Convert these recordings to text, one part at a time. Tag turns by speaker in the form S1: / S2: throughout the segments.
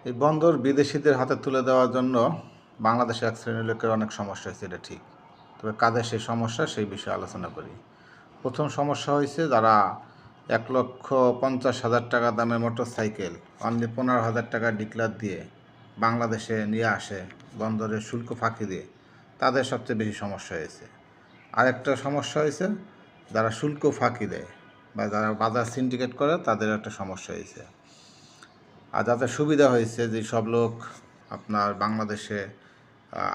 S1: এই বন্দর বিদেশিদের হাতে তুলে দেওয়ার জন্য বাংলাদেশে এক শ্রেণীর লোকের অনেক সমস্যা হয়েছে, এটা ঠিক। তবে কাদের সেই সমস্যা, সেই বিষয়ে আলোচনা করি। প্রথম সমস্যা হয়েছে যারা 1,50,000 টাকা দামের মোটর সাইকেল অনলি 15,000 টাকা ডিক্লার দিয়ে বাংলাদেশে নিয়ে আসে বন্দরের শুল্ক ফাঁকি দিয়ে, তাদের সবচেয়ে বেশি সমস্যা হয়েছে। আরেকটা সমস্যা হয়েছে যারা শুল্ক ফাঁকি দেয় বা যারা বাজার সিন্ডিকেট করে, তাদের একটা সমস্যা হয়েছে। আর যাতে সুবিধা হয়েছে যে সব লোক আপনার বাংলাদেশে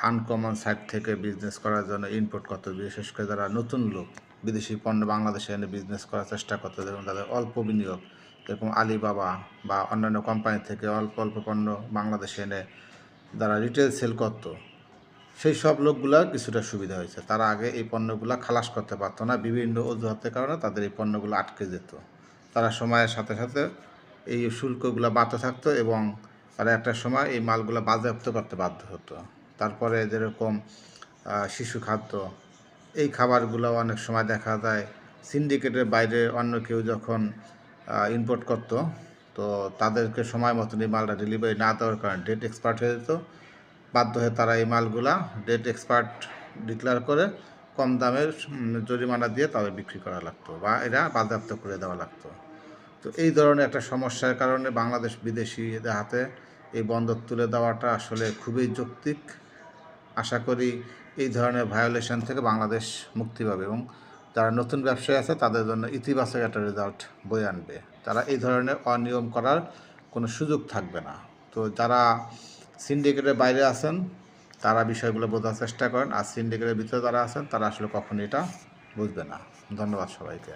S1: আনকমন সাইট থেকে বিজনেস করার জন্য ইম্পোর্ট করতে, বিশেষ করে যারা নতুন লোক বিদেশি পণ্য বাংলাদেশে এনে বিজনেস করার চেষ্টা করতে, যেমন তাদের অল্প বিনিয়োগ, যেরকম আলিবাবা বা অন্যান্য কোম্পানি থেকে অল্প অল্প পণ্য বাংলাদেশে এনে যারা রিটেল সেল করত, সেই সব লোকগুলার কিছুটা সুবিধা হয়েছে। তারা আগে এই পণ্যগুলো খালাস করতে পারতো না, বিভিন্ন অজুহাতের কারণে তাদের এই পণ্যগুলো আটকে যেত। তারা সময়ের সাথে সাথে এই শুল্কগুলো বাড়তে থাকতো এবং তারা একটা সময় এই মালগুলো বাজেয়াপ্ত করতে বাধ্য হতো। তারপরে যেরকম শিশু খাদ্য, এই খাবারগুলো অনেক সময় দেখা যায় সিন্ডিকেটের বাইরে অন্য কেউ যখন ইম্পোর্ট করতো, তো তাদেরকে সময় মতন এই মালটা ডেলিভারি না দেওয়ার কারণে ডেট এক্সপায়ার্ড হয়ে যেত। বাধ্য হয়ে তারা এই মালগুলা ডেট এক্সপায়ার্ড ডিক্লেয়ার করে কম দামের জরিমানা দিয়ে তাদের বিক্রি করা লাগতো বা এরা বাজেয়াপ্ত করে দেওয়া লাগতো। তো এই ধরনের একটা সমস্যার কারণে বাংলাদেশ বিদেশিদের হাতে এই বন্দর তুলে দেওয়াটা আসলে খুবই যৌক্তিক। আশা করি এই ধরনের ভায়োলেশন থেকে বাংলাদেশ মুক্তি পাবে এবং যারা নতুন ব্যবসায়ী আছে তাদের জন্য ইতিবাচক একটা রেজাল্ট বয়ে আনবে। তারা এই ধরনের অনিয়ম করার কোনো সুযোগ থাকবে না। তো যারা সিন্ডিকেটের বাইরে আছেন তারা বিষয়গুলো বোঝার চেষ্টা করেন, আর সিন্ডিকেটের ভিতরে যারা আছেন তারা আসলে কখনো এটা বুঝবে না। ধন্যবাদ সবাইকে।